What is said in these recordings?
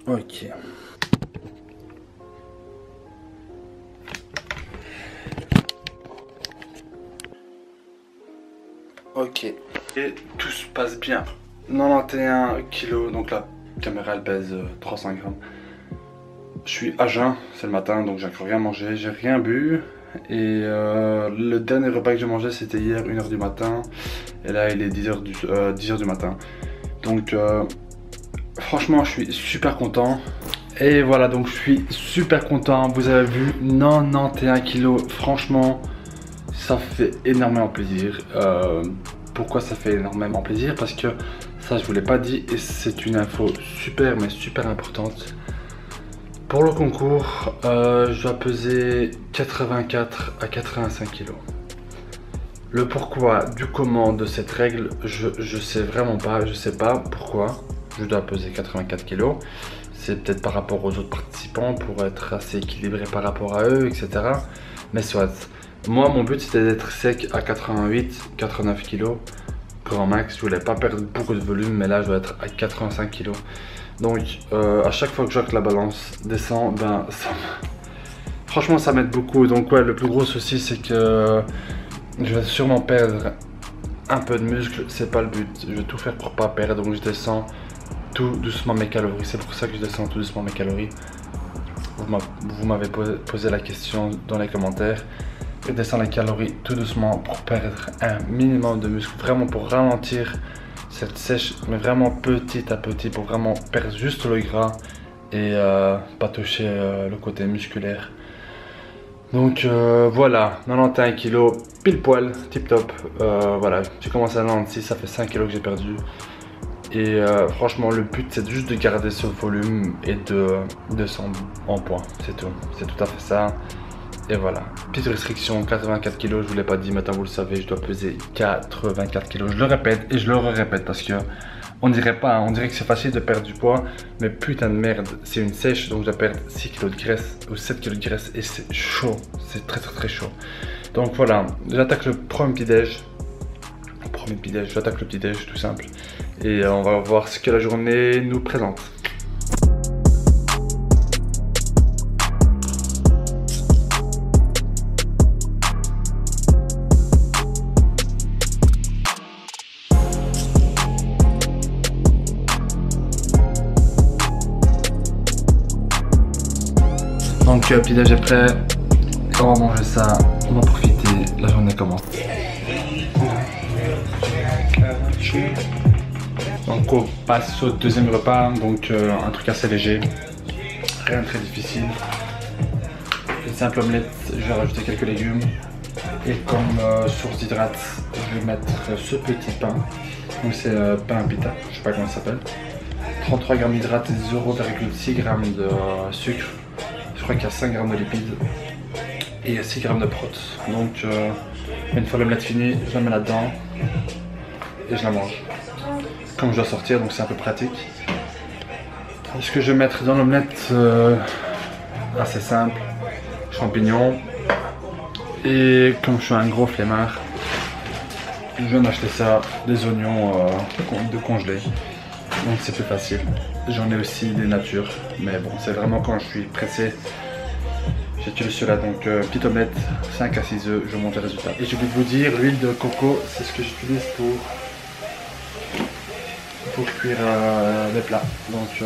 Ok. Ok. Et tout se passe bien. 91 kilos, donc la caméra elle pèse 300 grammes. Je suis à jeun, c'est le matin, donc j'ai encore rien mangé, j'ai rien bu. Et le dernier repas que j'ai mangé c'était hier 1h du matin. Et là il est 10h du matin. Donc franchement je suis super content. Et voilà, donc je suis super content. Vous avez vu 91 kilos, franchement ça fait énormément plaisir. Pourquoi ça fait énormément plaisir? Parce que ça je vous l'ai pas dit et c'est une info super mais super importante. Pour le concours, je dois peser 84 à 85 kilos. Le pourquoi du comment de cette règle, je sais vraiment pas, je sais pas pourquoi je dois peser 84 kilos. C'est peut-être par rapport aux autres participants pour être assez équilibré par rapport à eux, etc. Mais soit, moi mon but c'était d'être sec à 88, 89 kilos, grand max. Je voulais pas perdre beaucoup de volume, mais là je dois être à 85 kilos. Donc à chaque fois que je vois que la balance descend, ben franchement ça m'aide beaucoup. Donc ouais, le plus gros souci c'est que je vais sûrement perdre un peu de muscle, c'est pas le but. Je vais tout faire pour pas perdre, donc je descends tout doucement mes calories. C'est pour ça que je descends tout doucement mes calories. Vous m'avez posé la question dans les commentaires. Je descends les calories tout doucement pour perdre un minimum de muscle, vraiment pour ralentir cette sèche, mais vraiment petit à petit pour vraiment perdre juste le gras et pas toucher le côté musculaire. Donc voilà, 91 kilos, pile poil, tip top. Voilà, j'ai commencé à 96, ça fait 5 kilos que j'ai perdu. Et franchement, le but c'est juste de garder ce volume et de descendre en poids, c'est tout. C'est tout à fait ça. Et voilà, petite restriction, 84 kilos, je vous l'ai pas dit, maintenant vous le savez, je dois peser 84 kilos. Je le répète et je le répète parce que on dirait pas, on dirait que c'est facile de perdre du poids, mais putain de merde, c'est une sèche, donc je dois perdre 6 kilos de graisse ou 7 kilos de graisse et c'est chaud, c'est très chaud. Donc voilà, j'attaque le premier petit-déj. J'attaque le petit-déj tout simple. Et on va voir ce que la journée nous présente. Donc petit déj est prêt, on va manger ça, on va profiter, la journée commence. Donc on passe au deuxième repas, donc un truc assez léger, rien de très difficile. Une simple omelette, je vais rajouter quelques légumes. Et comme source d'hydrate, je vais mettre ce petit pain. Donc c'est pain pita, je sais pas comment ça s'appelle. 33 g d'hydrate et 0,6 g de sucre. Je crois qu'il y a 5 g de lipides et 6 g de prot. Donc une fois l'omelette finie, je la mets là-dedans et je la mange. Comme je dois sortir, donc c'est un peu pratique. Ce que je vais mettre dans l'omelette, assez simple, champignons. Et comme je suis un gros flemmard, je viens d'acheter ça, des oignons de congelés. Donc c'est plus facile. J'en ai aussi des natures, mais bon, c'est vraiment quand je suis pressé. J'utilise cela, donc petite omelette, 5 à 6 œufs, je monte le résultat. Et j'ai oublié de vous dire, l'huile de coco, c'est ce que j'utilise pour cuire les plats. Donc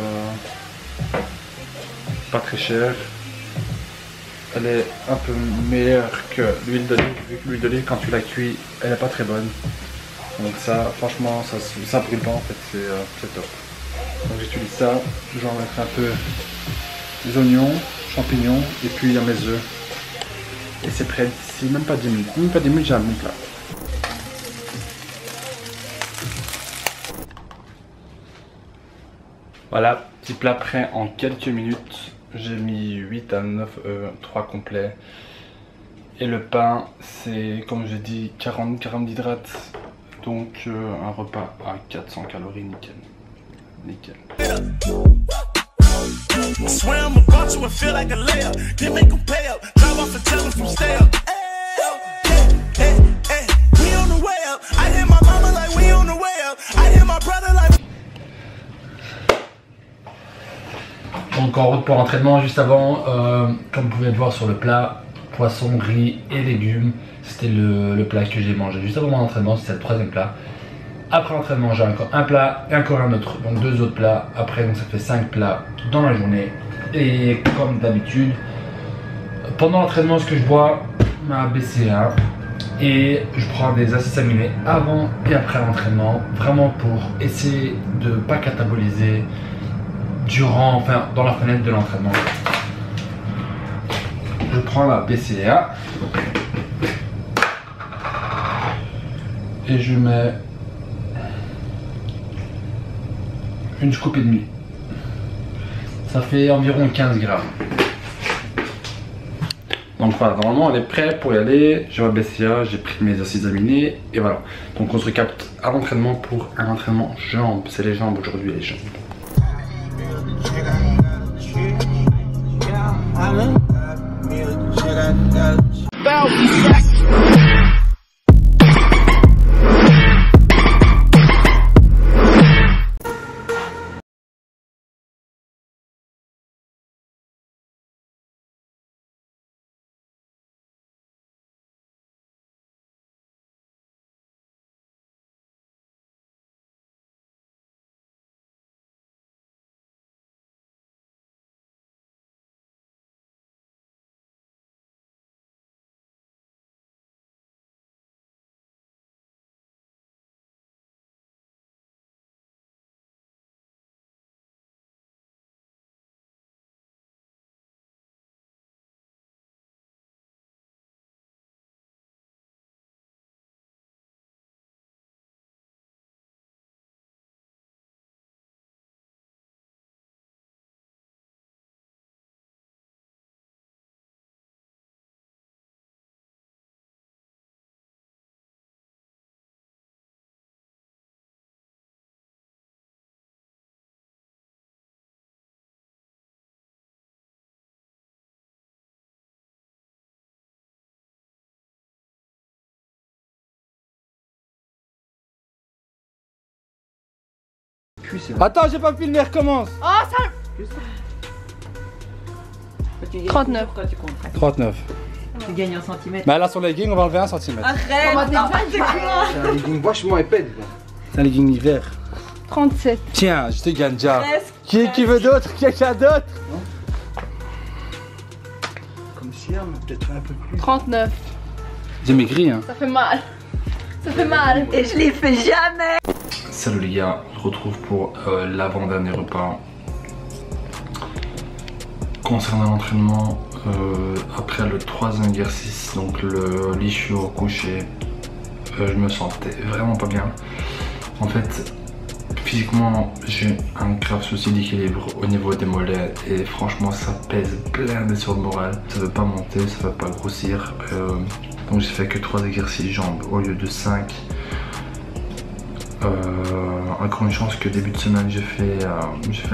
pas très cher. Elle est un peu meilleure que l'huile d'olive, vu que l'huile d'olive quand tu la cuis, elle n'est pas très bonne. Donc ça, franchement, ça brûle pas en fait, c'est top. Donc j'utilise ça, j'en mettrai un peu des oignons, champignons, et puis il y a mes œufs. Et c'est prêt d'ici même pas 10 minutes. Même pas 10 minutes, j'ai un bon plat. Voilà, petit plat prêt en quelques minutes. J'ai mis 8 à 9 œufs, 3 complets. Et le pain, c'est comme j'ai dit, 40 g d'hydrate. Donc un repas à 400 calories, nickel. Nickel. Donc en route pour l'entraînement, juste avant, comme vous pouvez le voir sur le plat, poisson, riz et légumes. C'était le plat que j'ai mangé juste avant mon entraînement, c'était le troisième plat. Après l'entraînement, j'ai encore un plat et encore un autre, donc 2 autres plats. Après, donc ça fait 5 plats dans la journée. Et comme d'habitude, pendant l'entraînement, ce que je bois, ma BCA. Et je prends des acides aminés avant et après l'entraînement, vraiment pour essayer de ne pas cataboliser dans la fenêtre de l'entraînement. Je prends la BCA et je mets une scoop et demie. Ça fait environ 15 grammes. Donc voilà, normalement elle est prête pour y aller. J'ai ma BCA, j'ai pris mes acides aminés et voilà. Donc on se recapte à l'entraînement pour un entraînement jambes. C'est les jambes aujourd'hui, les jambes. Attends, j'ai pas filmé, recommence. Oh, ça... 39. 39. Tu gagnes en centimètres. Mais là sur le legging, on va enlever 1 cm. Arrête! C'est C'est un legging vachement épais. C'est un legging hiver. 37. Tiens, je te gagne déjà. Presque. Qui veut d'autre? Quelqu'un d'autre? Comme si, mais peut-être un peu plus. 39. J'ai maigri, hein. Ça fait mal. Ça fait mal. Et je l'ai fait jamais! Salut les gars, on se retrouve pour l'avant-dernier repas. Concernant l'entraînement, après le 3e exercice, donc le l'ischio au coucher, je me sentais vraiment pas bien. En fait, physiquement, j'ai un grave souci d'équilibre au niveau des mollets et franchement, ça pèse plein sur le moral. Ça veut pas monter, ça veut pas grossir. Donc j'ai fait que 3 exercices jambes au lieu de 5. Encore une chance que début de semaine j'ai fait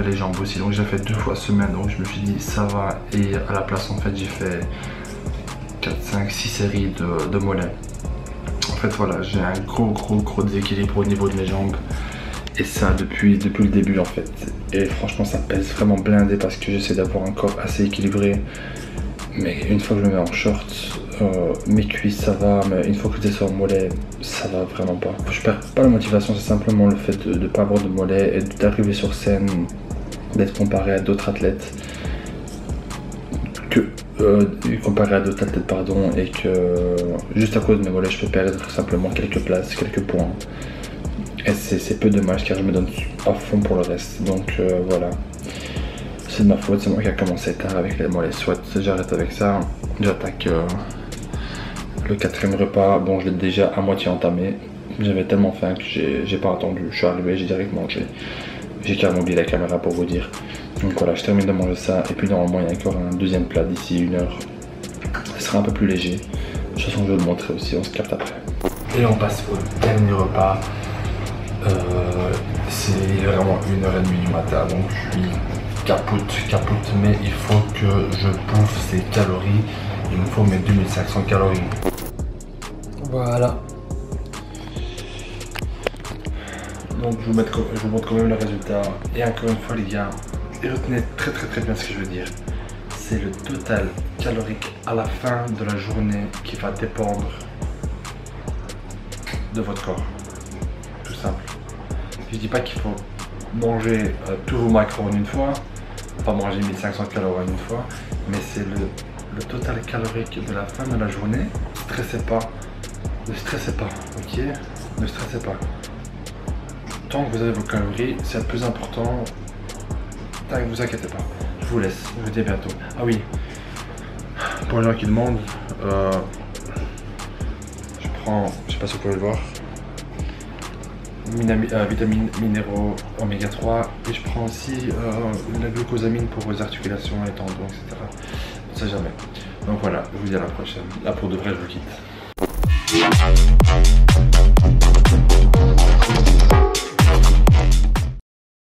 les jambes aussi, donc j'ai fait 2 fois semaine, donc je me suis dit ça va, et à la place en fait j'ai fait 4, 5, 6 séries de mollets. En fait voilà, j'ai un gros déséquilibre au niveau de mes jambes, et ça depuis le début en fait, et franchement ça pèse vraiment blindé parce que j'essaie d'avoir un corps assez équilibré, mais une fois que je me mets en short, mes cuisses ça va, mais une fois que je descends au mollet, ça va vraiment pas. Je perds pas la motivation, c'est simplement le fait de ne pas avoir de mollet et d'arriver sur scène, d'être comparé à d'autres athlètes, et que juste à cause de mes mollets je peux perdre simplement quelques places, quelques points. Et c'est peu dommage car je me donne à fond pour le reste, donc voilà. C'est de ma faute, c'est moi qui a commencé tard avec les mollets, soit j'arrête avec ça, j'attaque le 4e repas. Bon, je l'ai déjà à moitié entamé, j'avais tellement faim que j'ai pas attendu, je suis arrivé, j'ai direct mangé. J'ai carrément oublié la caméra pour vous dire. Donc voilà, je termine de manger ça et puis normalement il y a encore un 2e plat d'ici 1 heure. Ce sera un peu plus léger. De toute façon je vais le montrer aussi, on se capte après. Et on passe au dernier repas. C'est vraiment 1h30 du matin, donc je suis capote, mais il faut que je bouffe ces calories. Il me faut mes 2500 calories. Voilà. Donc je vous montre quand même le résultat. Et encore une fois les gars, et retenez très bien ce que je veux dire. C'est le total calorique à la fin de la journée qui va dépendre de votre corps. Tout simple. Je dis pas qu'il faut manger tous vos macros en une fois, pas manger 1500 calories en une fois, mais c'est le total calorique de la fin de la journée. Ne stressez pas, ok? Ne stressez pas. Tant que vous avez vos calories, c'est le plus important. Ne vous inquiétez pas. Je vous laisse, je vous dis à bientôt. Ah oui, pour les gens qui demandent, je prends, je sais pas si vous pouvez le voir, vitamines minéraux oméga 3 et je prends aussi la glucosamine pour vos articulations, les tendons, etc. On ne sait jamais. Donc voilà, je vous dis à la prochaine. Là pour de vrai, je vous quitte.